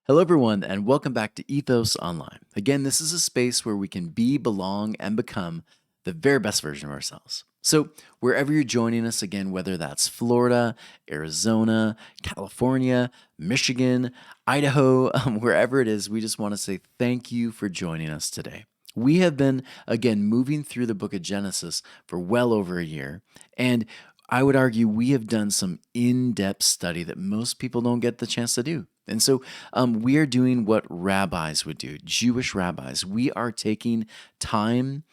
Hello, everyone, and welcome back to Ethos Online. Again, this is a space where we can be, belong, and become the very best version of ourselves. So, wherever you're joining us, again, whether that's Florida, Arizona, California, Michigan, Idaho, wherever it is, we just want to say thank you for joining us today. We have been, again, moving through the book of Genesis for well over a year, and I would argue we have done some in depth study that most people don't get the chance to do. And so we are doing what rabbis would do, Jewish rabbis. We are taking time,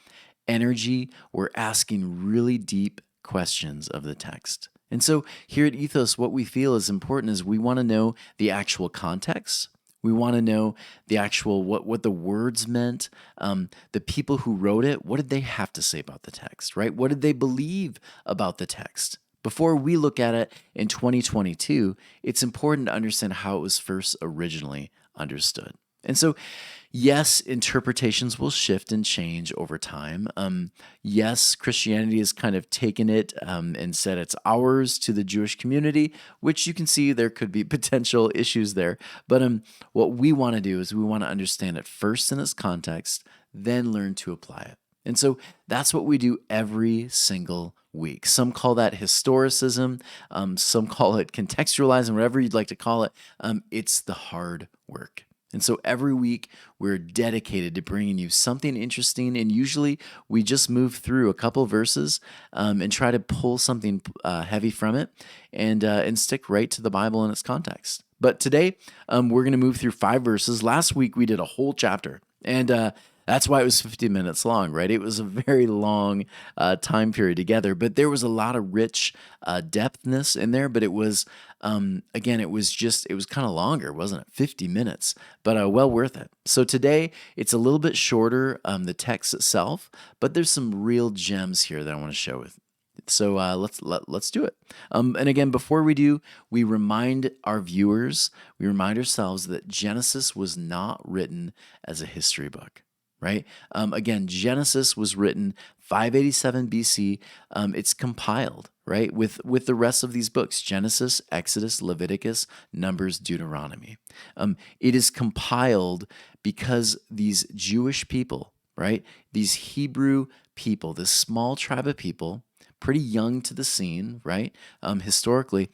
energy, we're asking really deep questions of the text. And so here at Ethos, what we feel is important is we want to know the actual context. We want to know the actual what the words meant, the people who wrote it. What did they have to say about the text, right? What did they believe about the text? Before we look at it in 2022, it's important to understand how it was first originally understood. And so, yes, interpretations will shift and change over time. Yes, Christianity has kind of taken it and said it's ours to the Jewish community, which you can see there could be potential issues there. But what we want to do is we want to understand it first in its context, then learn to apply it. And so that's what we do every single week. Some call that historicism, some call it contextualizing, whatever you'd like to call it. It's the hard work. And so every week we're dedicated to bringing you something interesting, and usually we just move through a couple verses and try to pull something heavy from it and stick right to the Bible in its context. But today we're going to move through 5 verses. Last week we did a whole chapter, and that's why it was 50 minutes long, right? It was a very long time period together, but there was a lot of rich depthness in there. But it was, again, it was kind of longer, wasn't it? 50 minutes, but well worth it. So today it's a little bit shorter, the text itself, but there's some real gems here that I want to show with. So let's do it. And again, before we do, we remind our viewers, we remind ourselves that Genesis was not written as a history book. Right? Again, Genesis was written 587 BC. It's compiled, right, with the rest of these books: Genesis, Exodus, Leviticus, Numbers, Deuteronomy. It is compiled because these Jewish people, right, these Hebrew people, this small tribe of people, pretty young to the scene, right? Historically,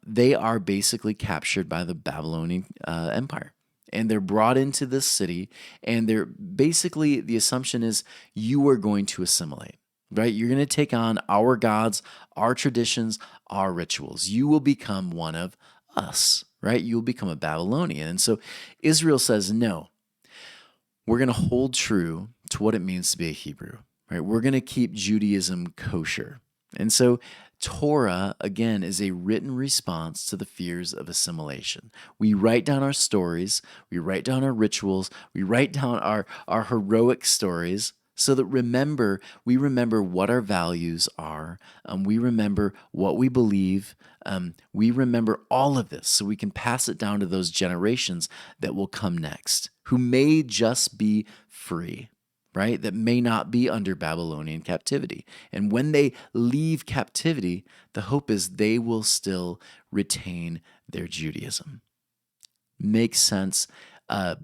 they are basically captured by the Babylonian Empire. And they're brought into this city, and they're basically, the assumption is you are going to assimilate, right? You're going to take on our gods, our traditions, our rituals. You will become one of us, right? You'll become a Babylonian. And so Israel says, no, we're going to hold true to what it means to be a Hebrew, right? We're going to keep Judaism kosher. And so Torah, again, is a written response to the fears of assimilation. We write down our stories, we write down our rituals, we write down our heroic stories so that we remember what our values are, we remember what we believe, we remember all of this so we can pass it down to those generations that will come next, who may just be free, right? That may not be under Babylonian captivity. And when they leave captivity, the hope is they will still retain their Judaism. Makes sense.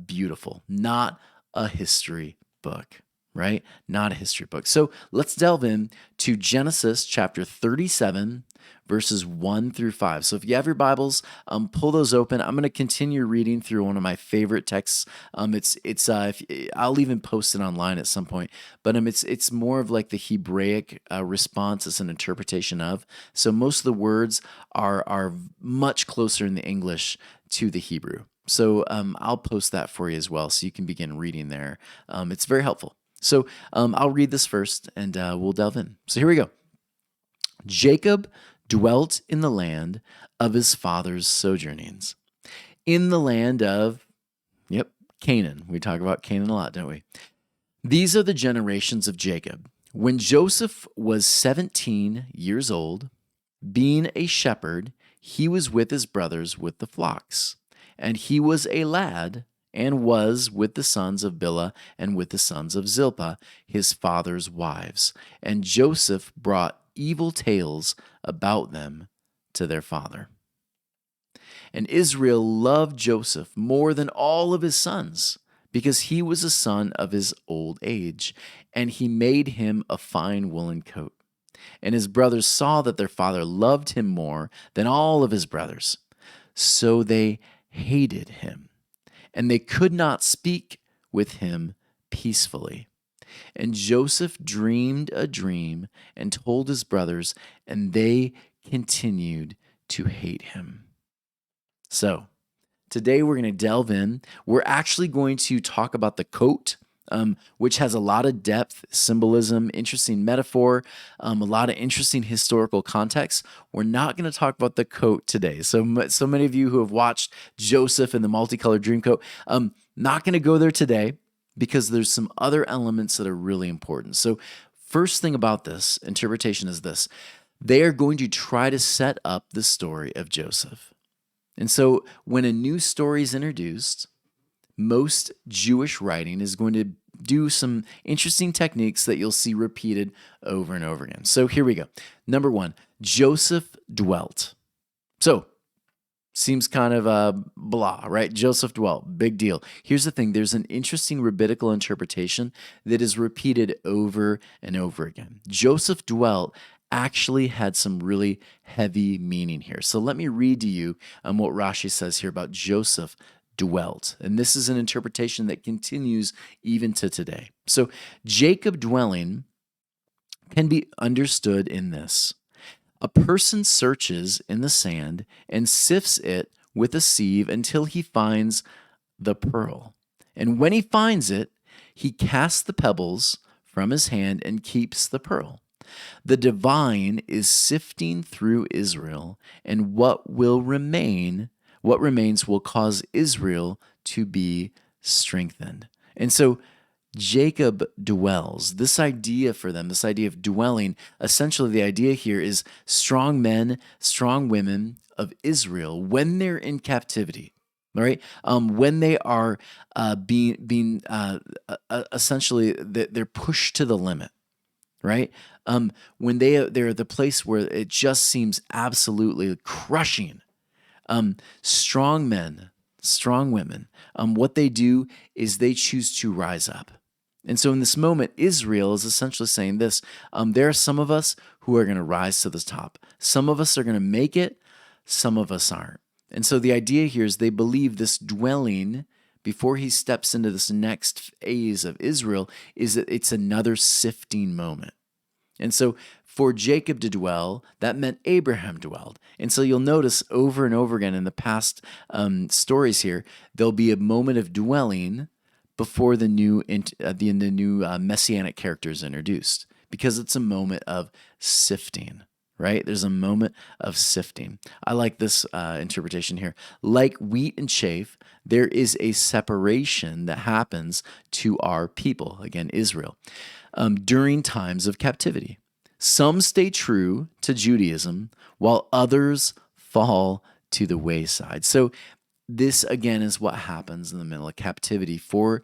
Beautiful. Not a history book, right? Not a history book. So let's delve in to Genesis chapter 37, verses 1 through 5. So if you have your Bibles, pull those open. I'm going to continue reading through one of my favorite texts. I'll even post it online at some point, but it's more of like the Hebraic response. It's an interpretation of. So most of the words are much closer in the English to the Hebrew. So I'll post that for you as well, so you can begin reading there. It's very helpful. So I'll read this first, and we'll delve in. So here we go. Jacob dwelt in the land of his father's sojournings, in the land of, Canaan. We talk about Canaan a lot, don't we? These are the generations of Jacob. When Joseph was 17 years old, being a shepherd, he was with his brothers with the flocks. And he was a lad, and was with the sons of Bilhah and with the sons of Zilpah, his father's wives. And Joseph brought evil tales about them to their father. And Israel loved Joseph more than all of his sons because he was a son of his old age, and he made him a fine woolen coat. And his brothers saw that their father loved him more than all of his brothers. So they hated him, and they could not speak with him peacefully. And Joseph dreamed a dream and told his brothers, and they continued to hate him. So, today we're going to delve in. We're actually going to talk about the coat, which has a lot of depth, symbolism, interesting metaphor, a lot of interesting historical context. We're not going to talk about the coat today. So many of you who have watched Joseph and the multicolored dream coat, not going to go there today because there's some other elements that are really important. So first thing about this interpretation is this. They are going to try to set up the story of Joseph. And so when a new story is introduced, most Jewish writing is going to do some interesting techniques that you'll see repeated over and over again. So here we go. Number one, Joseph dwelt. So seems kind of blah, right? Joseph dwelt, big deal. Here's the thing. There's an interesting rabbinical interpretation that is repeated over and over again. Joseph dwelt actually had some really heavy meaning here. So let me read to you what Rashi says here about Joseph dwelt. And this is an interpretation that continues even to today. So Jacob dwelling can be understood in this. A person searches in the sand and sifts it with a sieve until he finds the pearl. And when he finds it, he casts the pebbles from his hand and keeps the pearl. The divine is sifting through Israel, and what remains will cause Israel to be strengthened. And so Jacob dwells. This idea for them, this idea of dwelling, essentially the idea here is strong men, strong women of Israel when they're in captivity. All right, when they are being essentially they're pushed to the limit, right? When they're at the place where it just seems absolutely crushing. Strong men, strong women, what they do is they choose to rise up. And so in this moment, Israel is essentially saying this. There are some of us who are going to rise to the top. Some of us are going to make it. Some of us aren't. And so the idea here is they believe this dwelling before he steps into this next phase of Israel is that it's another sifting moment. And so for Jacob to dwell, that meant Abraham dwelled. And so you'll notice over and over again in the past stories here, there'll be a moment of dwelling before the new messianic character is introduced, because it's a moment of sifting, right? There's a moment of sifting. I like this interpretation here. Like wheat and chaff, there is a separation that happens to our people, again, Israel, during times of captivity. Some stay true to Judaism while others fall to the wayside. So this, again, is what happens in the middle of captivity for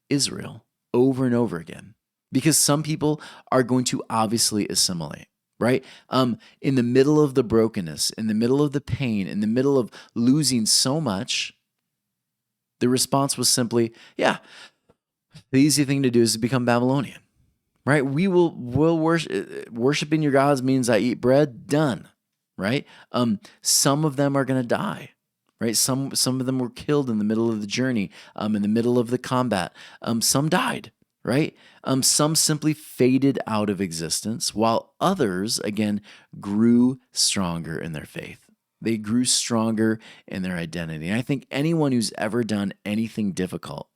Israel over and over again, because some people are going to obviously assimilate, right? In the middle of the brokenness, in the middle of the pain, in the middle of losing so much, the response was simply, yeah, the easy thing to do is to become Babylonian, right? We'll worshiping your gods means I eat bread, done, right? Some of them are going to die. Right? Some of them were killed in the middle of the journey, in the middle of the combat. Some died, right? Some simply faded out of existence, while others, again, grew stronger in their faith. They grew stronger in their identity. And I think anyone who's ever done anything difficult,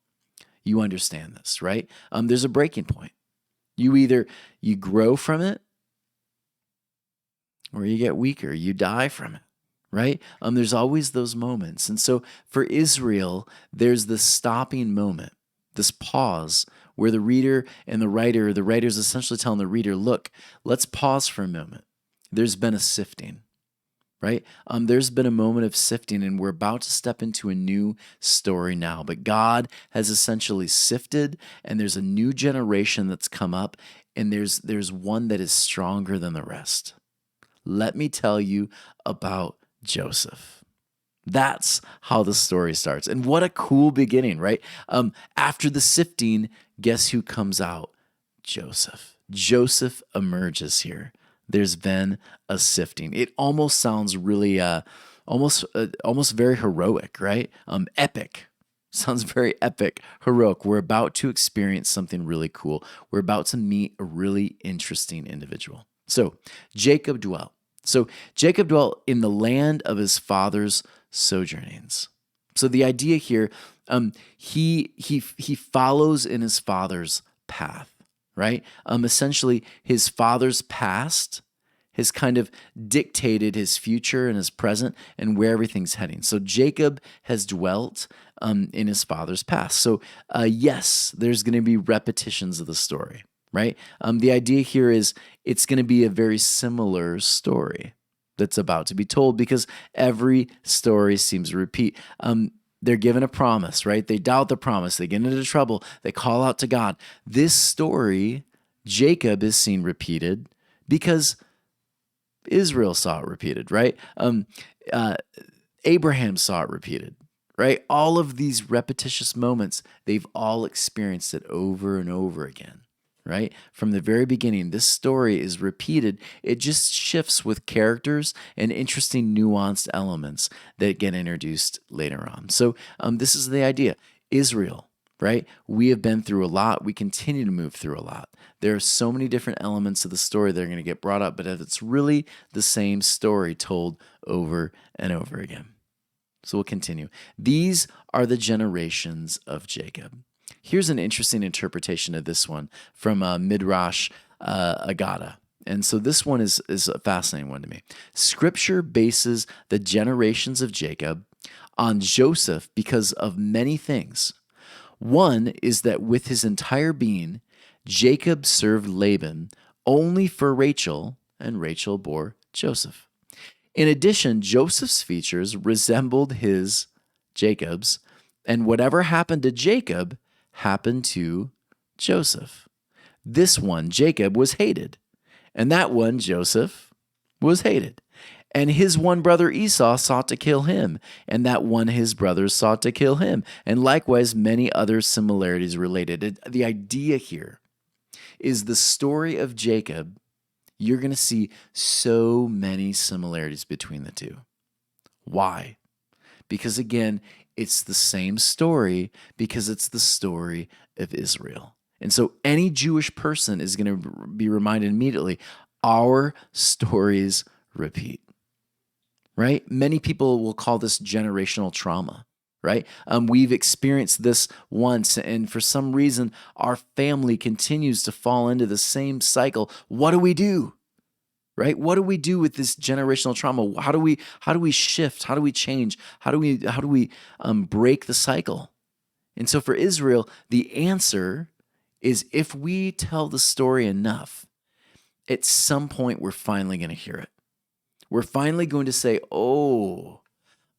you understand this, right? There's a breaking point. You grow from it, or you get weaker. You die from it. Right? There's always those moments. And so for Israel, there's this stopping moment, this pause where the reader and the writer's essentially telling the reader, look, let's pause for a moment. There's been a sifting, right? There's been a moment of sifting, and we're about to step into a new story now. But God has essentially sifted, and there's a new generation that's come up, and there's one that is stronger than the rest. Let me tell you about Joseph. That's how the story starts. And what a cool beginning, right? After the sifting, guess who comes out? Joseph. Joseph emerges here. There's been a sifting. It almost sounds really, almost very heroic, right? Epic. Sounds very epic, heroic. We're about to experience something really cool. We're about to meet a really interesting individual. So Jacob dwelt. So Jacob dwelt in the land of his father's sojournings. So the idea here, he follows in his father's path, right? Essentially, his father's past has kind of dictated his future and his present and where everything's heading. So Jacob has dwelt in his father's past. So yes, there's going to be repetitions of the story, right? The idea here is it's going to be a very similar story that's about to be told because every story seems to repeat. They're given a promise, right? They doubt the promise. They get into trouble. They call out to God. This story, Jacob is seen repeated because Israel saw it repeated, right? Abraham saw it repeated, right? All of these repetitious moments, they've all experienced it over and over again, right? From the very beginning, this story is repeated. It just shifts with characters and interesting nuanced elements that get introduced later on. So this is the idea. Israel, right? We have been through a lot. We continue to move through a lot. There are so many different elements of the story that are going to get brought up, but it's really the same story told over and over again. So we'll continue. These are the generations of Jacob. Here's an interesting interpretation of this one from Midrash Agada. And so this one is a fascinating one to me. Scripture bases the generations of Jacob on Joseph because of many things. One is that with his entire being, Jacob served Laban only for Rachel, and Rachel bore Joseph. In addition, Joseph's features resembled Jacob's, and whatever happened to Jacob happened to Joseph. This one, Jacob, was hated, and that one, Joseph, was hated. And his one brother Esau sought to kill him, and that one his brothers sought to kill him. And likewise, many other similarities related. The idea here is the story of Jacob. You're going to see so many similarities between the two. Why? Because again, it's the same story because it's the story of Israel. And so any Jewish person is going to be reminded immediately, our stories repeat. Right? Many people will call this generational trauma, right? We've experienced this once, and for some reason, our family continues to fall into the same cycle. What do we do? Right? What do we do with this generational trauma? How do we shift? How do we change? How do we break the cycle? And so for Israel, the answer is if we tell the story enough, at some point we're finally going to hear it. We're finally going to say, oh,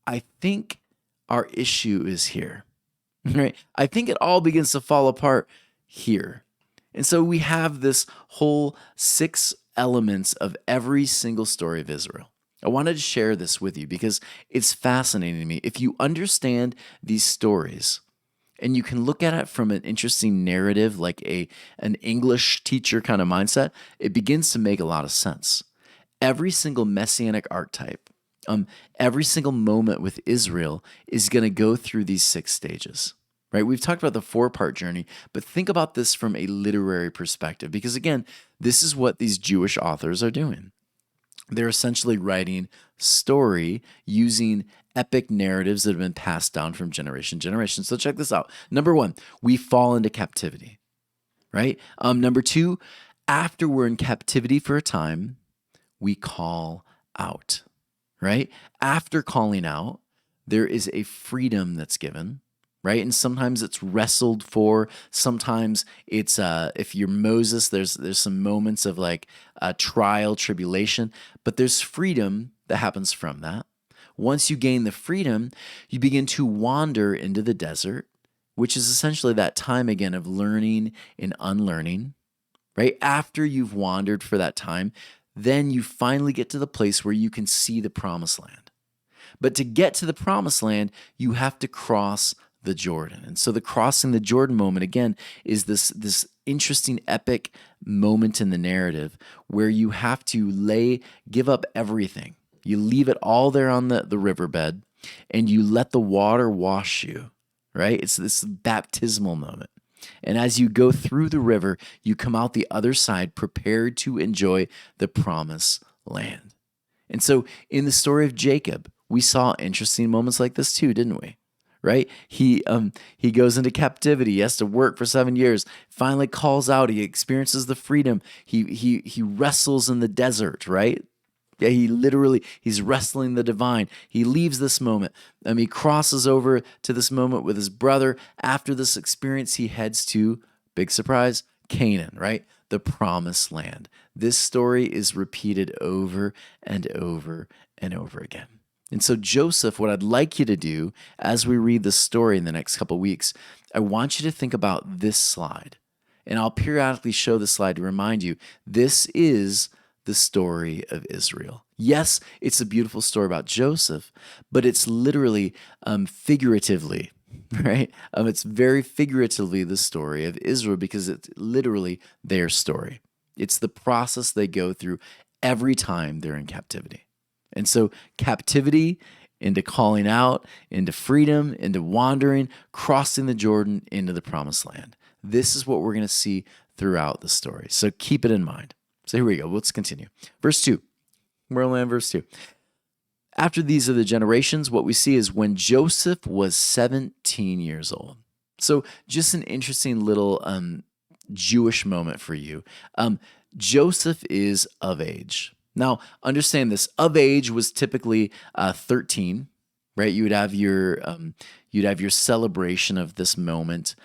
I think our issue is here, right? I think it all begins to fall apart here. And so we have this whole 6 elements of every single story of Israel. I wanted to share this with you because it's fascinating to me. If you understand these stories and you can look at it from an interesting narrative, like an English teacher kind of mindset, it begins to make a lot of sense. Every single messianic archetype, every single moment with Israel is going to go through these 6 stages, right? We've talked about the 4-part journey, but think about this from a literary perspective, because again, this is what these Jewish authors are doing. They're essentially writing story using epic narratives that have been passed down from generation to generation. So check this out. Number 1, we fall into captivity, right? Number 2, after we're in captivity for a time, we call out, right? After calling out, there is a freedom that's given, right? And sometimes it's wrestled for. Sometimes it's, if you're Moses, there's some moments of like trial, tribulation, but there's freedom that happens from that. Once you gain the freedom, you begin to wander into the desert, which is essentially that time again of learning and unlearning, right? After you've wandered for that time, then you finally get to the place where you can see the promised land. But to get to the promised land, you have to cross the Jordan. And so the crossing the Jordan moment, again, is this interesting epic moment in the narrative where you have to give up everything. You leave it all there on the riverbed and you let the water wash you, right? It's this baptismal moment. And as you go through the river, you come out the other side prepared to enjoy the promised land. And so in the story of Jacob, we saw interesting moments like this too, didn't we? Right? He goes into captivity. He has to work for 7 years. Finally calls out. He experiences the freedom. He wrestles in the desert. Right? Yeah, he's wrestling the divine. He leaves this moment. He crosses over to this moment with his brother. After this experience, he heads to, big surprise, Canaan, right? The promised land. This story is repeated over and over and over again. And so, Joseph, what I'd like you to do as we read the story in the next couple of weeks, I want you to think about this slide. And I'll periodically show the slide to remind you this is the story of Israel. Yes, it's a beautiful story about Joseph, but it's literally figuratively, right? It's very figuratively the story of Israel because it's literally their story. It's the process they go through every time they're in captivity. And so captivity into calling out, into freedom, into wandering, crossing the Jordan into the promised land. This is what we're going to see throughout the story. So keep it in mind. So here we go. Let's continue. Verse 2. We're only on verse 2. After these are the generations, what we see is when Joseph was 17 years old. So just an interesting little Jewish moment for you. Joseph is of age. Now, understand this. Of age was typically 13, right? You'd have your celebration of this moment.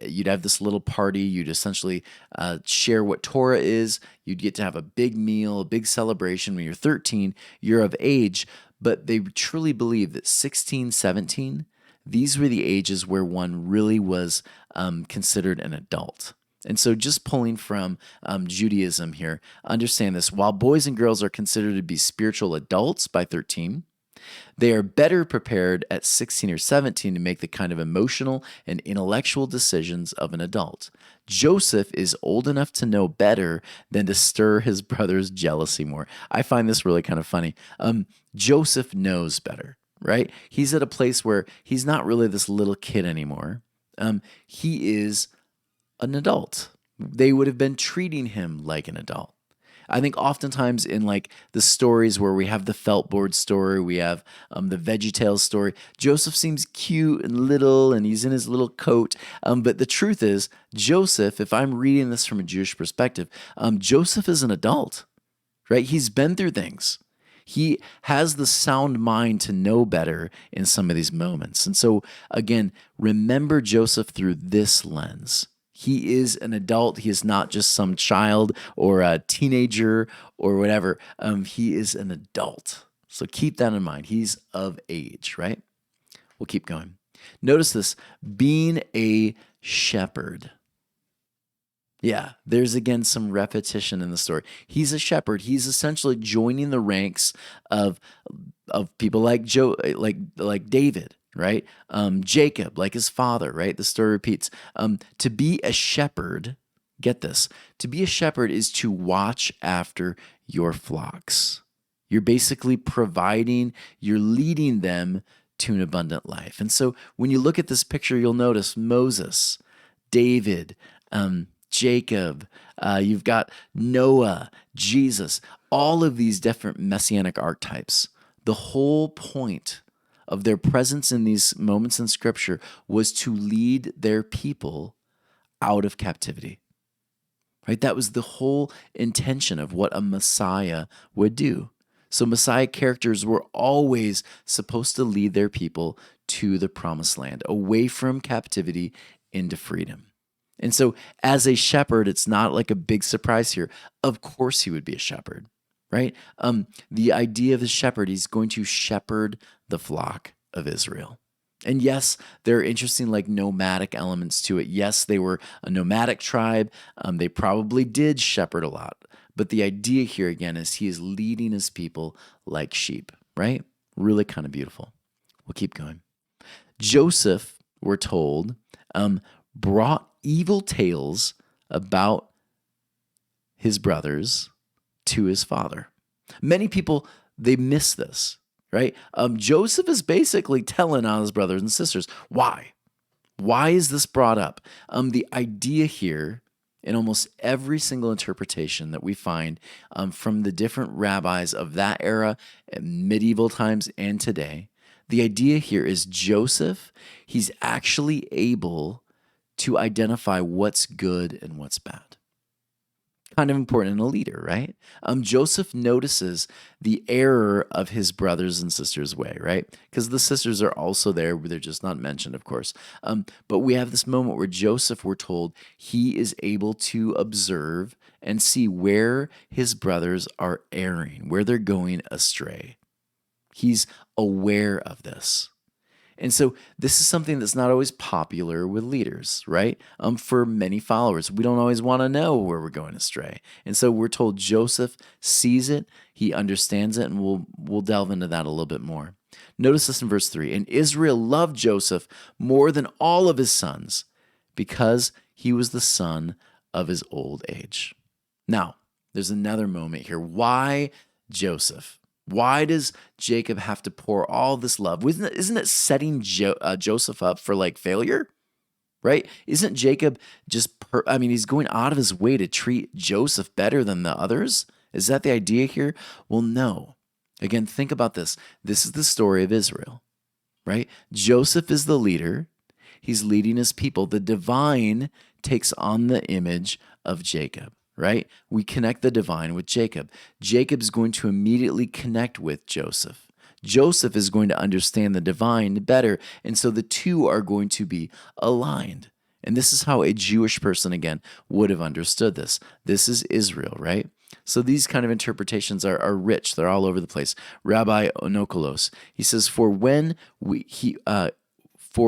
You'd have this little party. You'd essentially share what Torah is. You'd get to have a big meal, a big celebration. When you're 13, you're of age. But they truly believe that 16, 17, these were the ages where one really was considered an adult. And so just pulling from Judaism here, understand this. While boys and girls are considered to be spiritual adults by 13, they are better prepared at 16 or 17 to make the kind of emotional and intellectual decisions of an adult. Joseph is old enough to know better than to stir his brother's jealousy more. I find this really kind of funny. Joseph knows better, right? He's at a place where he's not really this little kid anymore. He is an adult. They would have been treating him like an adult. I think oftentimes in like the stories where we have the felt board story, we have the VeggieTales story, Joseph seems cute and little and he's in his little coat. But the truth is, Joseph, if I'm reading this from a Jewish perspective, Joseph is an adult, right? He's been through things. He has the sound mind to know better in some of these moments. And so again, remember Joseph through this lens. He is an adult. He is not just some child or a teenager or whatever. He is an adult. So keep that in mind. He's of age, right? We'll keep going. Notice this, being a shepherd. Yeah, there's again some repetition in the story. He's a shepherd. He's essentially joining the ranks of people like like David, right? Jacob, like his father, right? The story repeats. To be a shepherd, get this, to be a shepherd is to watch after your flocks. You're basically you're leading them to an abundant life. And so when you look at this picture, you'll notice Moses, David, Jacob, you've got Noah, Jesus, all of these different messianic archetypes. The whole point of their presence in these moments in Scripture was to lead their people out of captivity. Right? That was the whole intention of what a Messiah would do. So Messiah characters were always supposed to lead their people to the promised land, away from captivity into freedom. And so as a shepherd, it's not like a big surprise here. Of course he would be a shepherd, right? The idea of the shepherd, he's going to shepherd the flock of Israel. And yes, there are interesting like nomadic elements to it. Yes, they were a nomadic tribe. They probably did shepherd a lot. But the idea here again is he is leading his people like sheep, right? Really kind of beautiful. We'll keep going. Joseph, we're told, brought evil tales about his brothers to his father. Many people, they miss this, right? Joseph is basically telling on his brothers and sisters. Why? Why is this brought up? The idea here, in almost every single interpretation that we find from the different rabbis of that era, medieval times, and today, the idea here is Joseph, he's actually able to identify what's good and what's bad. Kind of important in a leader, right? Joseph notices the error of his brothers and sisters' way, right? Because the sisters are also there, but they're just not mentioned, of course. But we have this moment where Joseph, we're told, he is able to observe and see where his brothers are erring, where they're going astray. He's aware of this. And so this is something that's not always popular with leaders, right? For many followers, we don't always want to know where we're going astray. And so we're told Joseph sees it, he understands it, and we'll delve into that a little bit more. Notice this in verse 3. And Israel loved Joseph more than all of his sons because he was the son of his old age. Now, there's another moment here. Why Joseph? Why does Jacob have to pour all this love? Isn't it setting Joseph up for like failure, right? Isn't Jacob he's going out of his way to treat Joseph better than the others? Is that the idea here? Well, no. Again, think about this. This is the story of Israel, right? Joseph is the leader. He's leading his people. The divine takes on the image of Jacob. Right? We connect the divine with Jacob. Jacob's going to immediately connect with Joseph. Joseph is going to understand the divine better, and so the two are going to be aligned. And this is how a Jewish person, again, would have understood this. This is Israel, right? So these kind of interpretations are rich. They're all over the place. Rabbi Onokolos, he says, for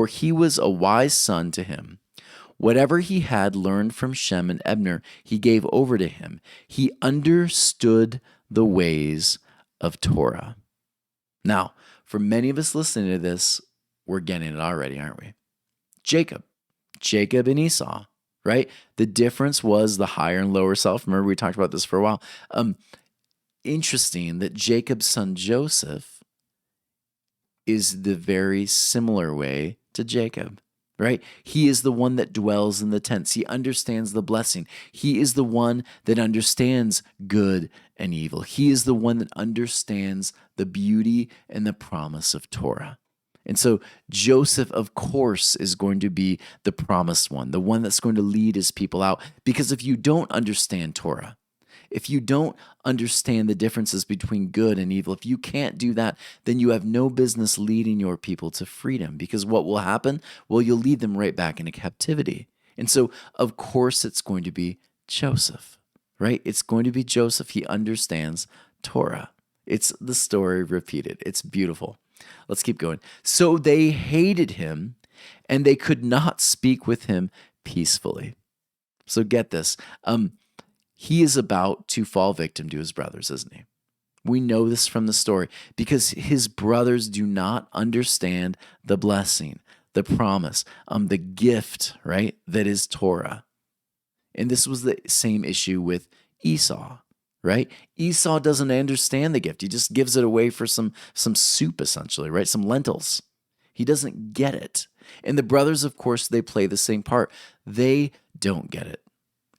he was a wise son to him. Whatever he had learned from Shem and Ebner, he gave over to him. He understood the ways of Torah. Now, for many of us listening to this, we're getting it already, aren't we? Jacob and Esau, right? The difference was the higher and lower self. Remember, we talked about this for a while. Interesting that Jacob's son Joseph is the very similar way to Jacob. Right? He is the one that dwells in the tents. He understands the blessing. He is the one that understands good and evil. He is the one that understands the beauty and the promise of Torah. And so Joseph, of course, is going to be the promised one, the one that's going to lead his people out. Because if you don't understand Torah, if you don't understand the differences between good and evil, if you can't do that, then you have no business leading your people to freedom. Because what will happen? Well, you'll lead them right back into captivity. And so, of course, it's going to be Joseph, right? It's going to be Joseph. He understands Torah. It's the story repeated. It's beautiful. Let's keep going. So they hated him, and they could not speak with him peacefully. So get this. He is about to fall victim to his brothers, isn't he? We know this from the story because his brothers do not understand the blessing, the promise, the gift, right? That is Torah. And this was the same issue with Esau, right? Esau doesn't understand the gift. He just gives it away for some soup, essentially, right? Some lentils. He doesn't get it. And the brothers, of course, they play the same part. They don't get it.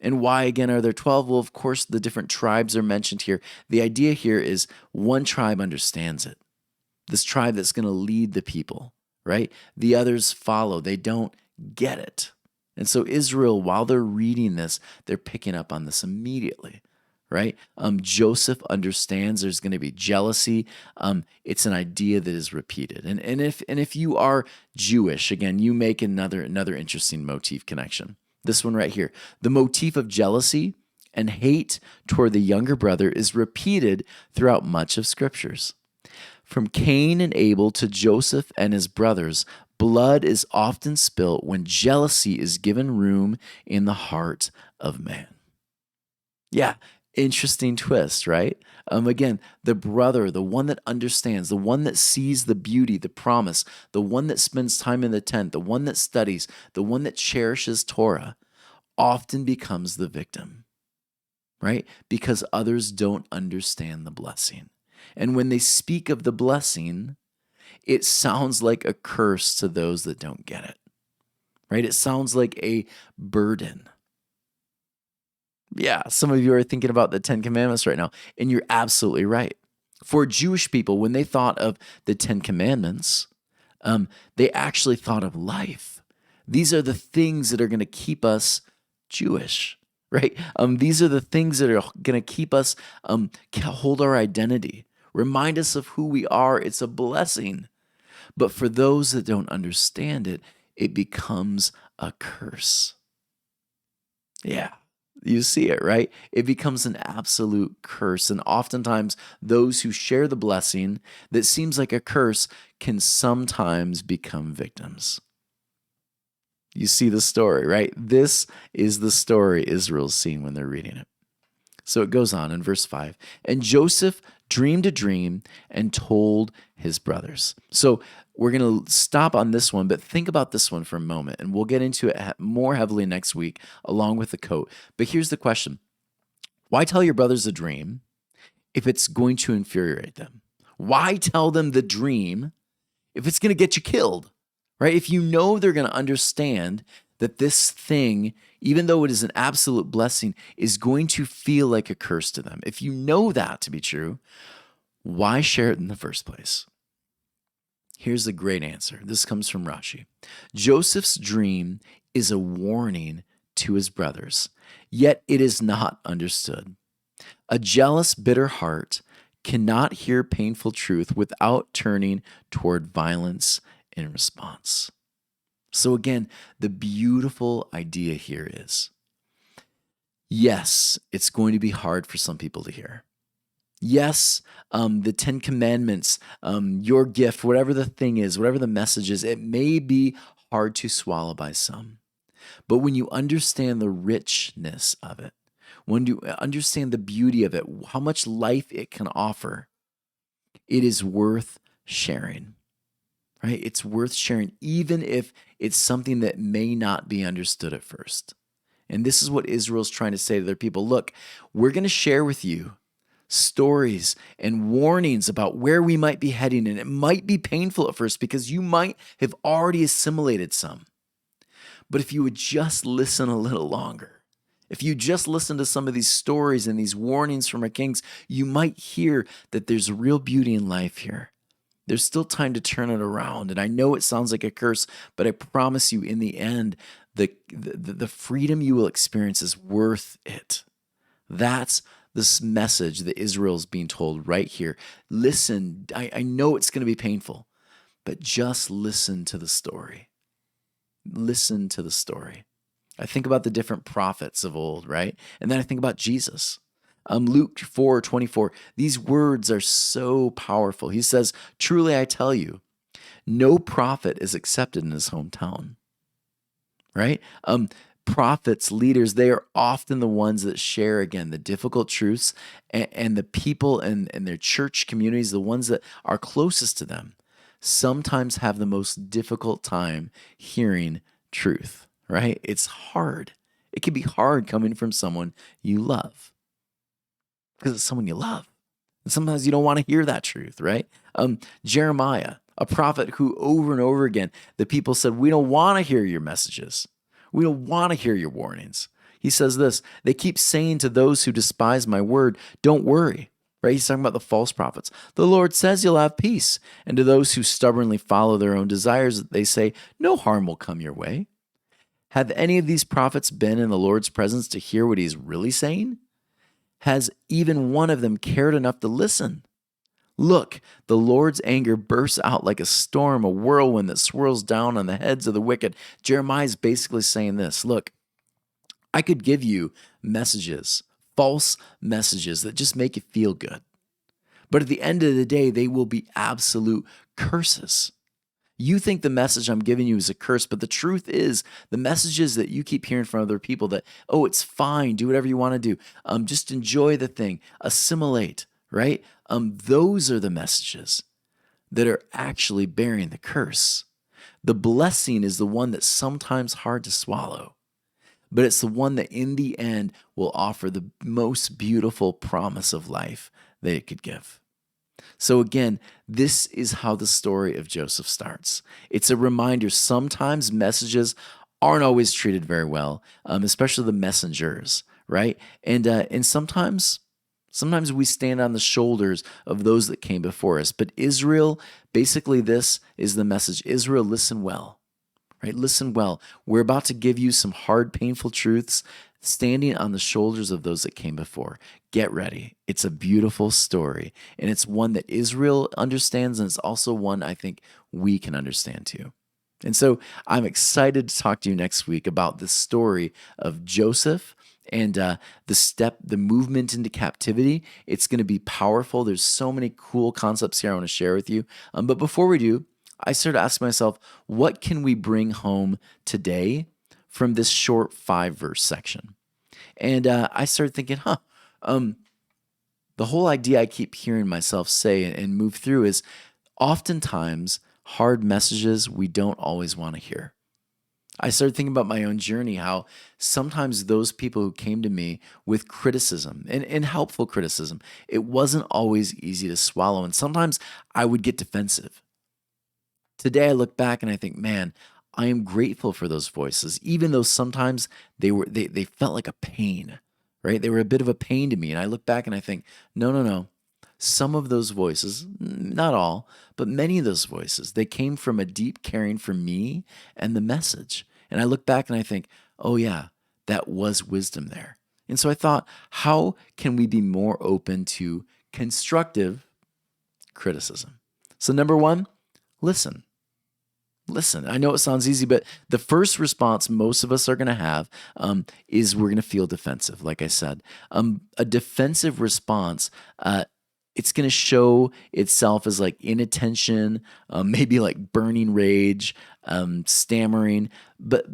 And why, again, are there 12? Well, of course, the different tribes are mentioned here. The idea here is one tribe understands it. This tribe that's going to lead the people, right? The others follow. They don't get it. And so Israel, while they're reading this, they're picking up on this immediately, right? Joseph understands there's going to be jealousy. It's an idea that is repeated. And if you are Jewish, again, you make another interesting motif connection. This one right here. The motif of jealousy and hate toward the younger brother is repeated throughout much of scriptures. From Cain and Abel to Joseph and his brothers, blood is often spilt when jealousy is given room in the heart of man. Yeah, Interesting twist, right? Again, the brother, the one that understands, the one that sees the beauty, the promise, the one that spends time in the tent, the one that studies, the one that cherishes Torah, often becomes the victim, right? Because others don't understand the blessing. And when they speak of the blessing, it sounds like a curse to those that don't get it, right? It sounds like a burden. Yeah, some of you are thinking about the Ten Commandments right now, and you're absolutely right. For Jewish people, when they thought of the Ten Commandments, they actually thought of life. These are the things that are going to keep us Jewish, right? These are the things that are going to keep us, hold our identity, remind us of who we are. It's a blessing. But for those that don't understand it, it becomes a curse. Yeah. You see it, right? It becomes an absolute curse. And oftentimes, those who share the blessing that seems like a curse can sometimes become victims. You see the story, right? This is the story Israel's seeing when they're reading it. So it goes on in verse 5. And Joseph dreamed a dream and told his brothers. So we're going to stop on this one, but think about this one for a moment, and we'll get into it more heavily next week along with the coat. But here's the question. Why tell your brothers a dream if it's going to infuriate them? Why tell them the dream if it's going to get you killed, right? If you know they're going to understand that this thing, even though it is an absolute blessing, is going to feel like a curse to them. If you know that to be true, why share it in the first place? Here's a great answer. This comes from Rashi. Joseph's dream is a warning to his brothers, yet it is not understood. A jealous, bitter heart cannot hear painful truth without turning toward violence in response. So again, the beautiful idea here is, yes, it's going to be hard for some people to hear. Yes, the Ten Commandments, your gift, whatever the thing is, whatever the message is, it may be hard to swallow by some. But when you understand the richness of it, when you understand the beauty of it, how much life it can offer, it is worth sharing, right? It's worth sharing, even if it's something that may not be understood at first. And this is what Israel's trying to say to their people. Look, we're going to share with you stories and warnings about where we might be heading. And it might be painful at first because you might have already assimilated some. But if you would just listen a little longer, if you just listen to some of these stories and these warnings from our kings, you might hear that there's real beauty in life here. There's still time to turn it around. And I know it sounds like a curse, but I promise you in the end, the freedom you will experience is worth it. That's this message that Israel's being told right here. Listen, I know it's going to be painful, but just listen to the story. Listen to the story. I think about the different prophets of old, right? And then I think about Jesus. Luke 4:24, these words are so powerful. He says, truly I tell you, no prophet is accepted in his hometown, right? Prophets, leaders, they are often the ones that share, again, the difficult truths, and the people and their church communities, the ones that are closest to them, sometimes have the most difficult time hearing truth, right? It's hard. It can be hard coming from someone you love because it's someone you love. And sometimes you don't want to hear that truth, right? Jeremiah, a prophet who over and over again, the people said, we don't want to hear your messages. We don't want to hear your warnings. He says this, they keep saying to those who despise my word, don't worry, right? He's talking about the false prophets. The Lord says you'll have peace. And to those who stubbornly follow their own desires, they say, no harm will come your way. Have any of these prophets been in the Lord's presence to hear what he's really saying? Has even one of them cared enough to listen? Look, the Lord's anger bursts out like a storm, a whirlwind that swirls down on the heads of the wicked. Jeremiah is basically saying this. Look, I could give you messages, false messages that just make you feel good. But at the end of the day, they will be absolute curses. You think the message I'm giving you is a curse, but the truth is the messages that you keep hearing from other people that, oh, it's fine, do whatever you want to do, just enjoy the thing, assimilate, right? Those are the messages that are actually bearing the curse. The blessing is the one that's sometimes hard to swallow, but it's the one that in the end will offer the most beautiful promise of life that it could give. So again, this is how the story of Joseph starts. It's a reminder sometimes messages aren't always treated very well, especially the messengers, right? And sometimes we stand on the shoulders of those that came before us. But Israel, basically, this is the message: Israel, listen well. Right? Listen well. We're about to give you some hard, painful truths standing on the shoulders of those that came before. Get ready. It's a beautiful story, and it's one that Israel understands, and it's also one I think we can understand too. And so I'm excited to talk to you next week about the story of Joseph and the movement into captivity. It's going to be powerful. There's so many cool concepts here I want to share with you. But before we do, I started asking myself, what can we bring home today from this short 5-verse section? And I started thinking, the whole idea I keep hearing myself say and move through is oftentimes hard messages we don't always want to hear. I started thinking about my own journey, how sometimes those people who came to me with criticism and helpful criticism, it wasn't always easy to swallow. And sometimes I would get defensive. Today I look back and I think, man, I am grateful for those voices, even though sometimes they felt like a pain, right? They were a bit of a pain to me. And I look back and I think, no. Some of those voices, not all, but many of those voices, they came from a deep caring for me and the message. And I look back and I think, oh yeah, that was wisdom there. And so I thought, how can we be more open to constructive criticism? So number one, listen. Listen, I know it sounds easy, but the first response most of us are going to have is we're going to feel defensive, like I said. A defensive response, it's going to show itself as like inattention, maybe like burning rage, stammering. But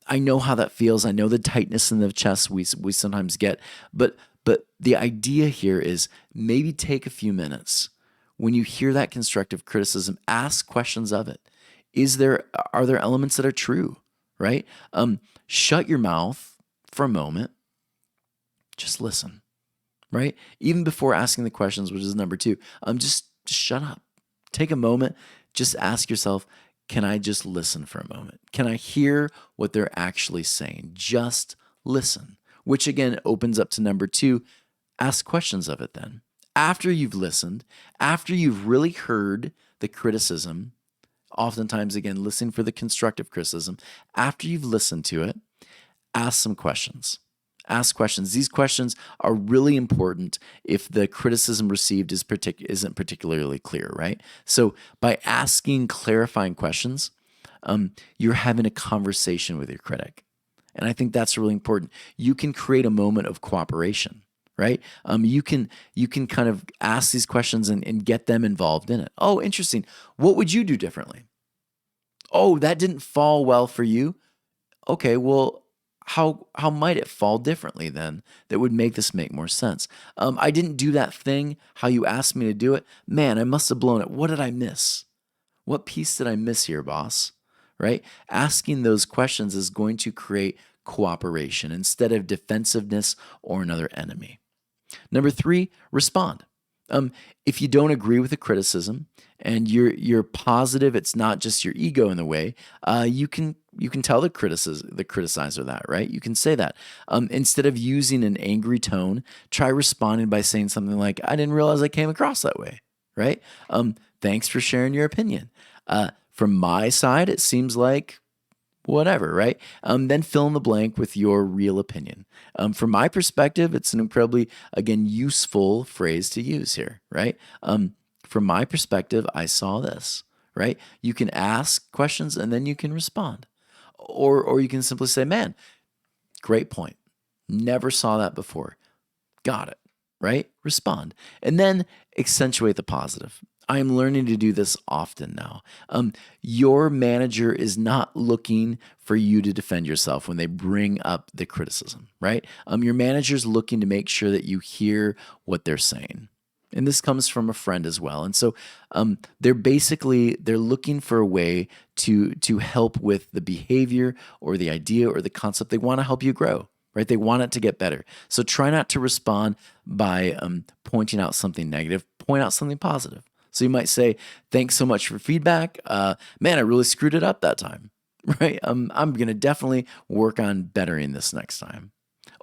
I know how that feels. I know the tightness in the chest we sometimes get. But the idea here is maybe take a few minutes. When you hear that constructive criticism, ask questions of it. Are there elements that are true, right? Shut your mouth for a moment. Just listen, right? Even before asking the questions, which is number two, just shut up. Take a moment. Just ask yourself, can I just listen for a moment? Can I hear what they're actually saying? Just listen, which again opens up to number two, ask questions of it then. After you've listened, after you've really heard the criticism, oftentimes, again, listening for the constructive criticism. After you've listened to it, ask some questions. Ask questions. These questions are really important if the criticism received isn't particularly clear, right? So by asking clarifying questions, you're having a conversation with your critic. And I think that's really important. You can create a moment of cooperation, right? You can kind of ask these questions and get them involved in it. Oh, interesting. What would you do differently? Oh, that didn't fall well for you. Okay, well, how might it fall differently then that would make this make more sense? I didn't do that thing how you asked me to do it. Man, I must have blown it. What did I miss? What piece did I miss here, boss? Right? Asking those questions is going to create cooperation instead of defensiveness or another enemy. Number three, respond. If you don't agree with the criticism and you're positive it's not just your ego in the way, you can tell the criticizer that, right? You can say that. Instead of using an angry tone, try responding by saying something like, "I didn't realize I came across that way," right? Thanks for sharing your opinion. From my side, it seems like whatever, right? Then fill in the blank with your real opinion. From my perspective, it's an incredibly, again, useful phrase to use here, right? From my perspective, I saw this, right? You can ask questions and then you can respond. Or you can simply say, man, great point. Never saw that before. Got it, right? Respond. And then accentuate the positive. I am learning to do this often now. Your manager is not looking for you to defend yourself when they bring up the criticism, right? Your manager's looking to make sure that you hear what they're saying. And this comes from a friend as well. And so they're looking for a way to help with the behavior or the idea or the concept. They want to help you grow, right? They want it to get better. So try not to respond by pointing out something negative. Point out something positive. So you might say, "Thanks so much for feedback. Man, I really screwed it up that time." Right? I'm gonna definitely work on bettering this next time.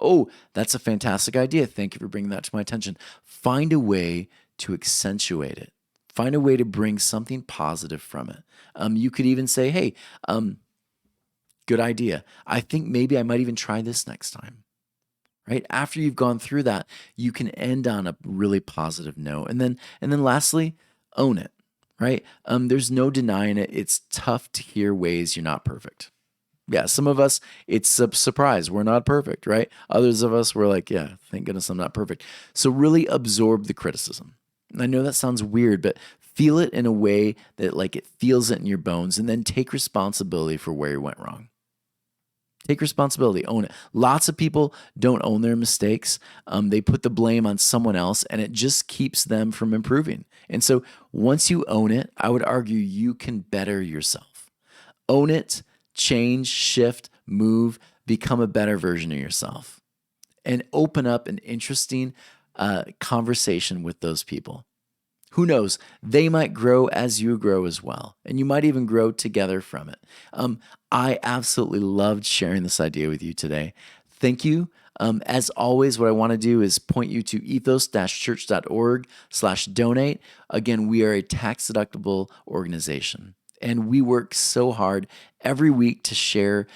Oh, that's a fantastic idea. Thank you for bringing that to my attention. Find a way to accentuate it. Find a way to bring something positive from it. You could even say, "Hey, good idea. I think maybe I might even try this next time." Right? After you've gone through that, you can end on a really positive note. And then lastly, own it. Right? There's no denying it. It's tough to hear ways you're not perfect. Yeah, some of us, it's a surprise. We're not perfect, right? Others of us, we're like, yeah, thank goodness I'm not perfect. So really absorb the criticism. And I know that sounds weird, but feel it in a way that like it feels it in your bones, and then take responsibility for where you went wrong. Take responsibility, own it. Lots of people don't own their mistakes. They put the blame on someone else, and it just keeps them from improving. And so once you own it, I would argue you can better yourself. Own it, change, shift, move, become a better version of yourself, and open up an interesting conversation with those people. Who knows? They might grow as you grow as well, and you might even grow together from it. I absolutely loved sharing this idea with you today. Thank you. As always, what I want to do is point you to ethos-church.org/donate. Again, we are a tax-deductible organization, and we work so hard every week to share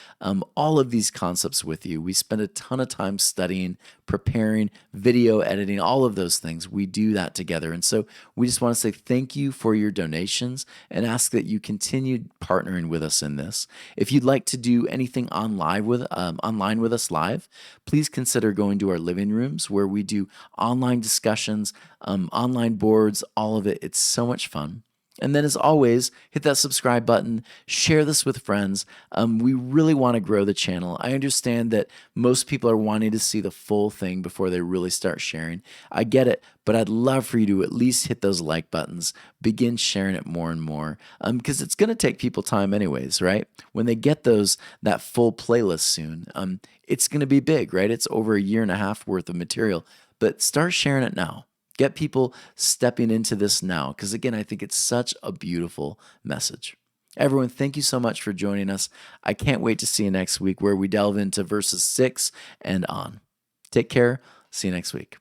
all of these concepts with you. We spend a ton of time studying, preparing, video editing, all of those things. We do that together. And so we just want to say thank you for your donations and ask that you continue partnering with us in this. If you'd like to do anything online with us live, please consider going to our living rooms where we do online discussions, online boards, all of it. It's so much fun. And then, as always, hit that subscribe button, share this with friends. We really want to grow the channel. I understand that most people are wanting to see the full thing before they really start sharing. I get it, but I'd love for you to at least hit those like buttons, begin sharing it more and more, because it's going to take people time anyways, right? When they get that full playlist soon, it's going to be big, right? It's over a year and a half worth of material, but start sharing it now. Get people stepping into this now, because again, I think it's such a beautiful message. Everyone, thank you so much for joining us. I can't wait to see you next week where we delve into verses 6 and on. Take care. See you next week.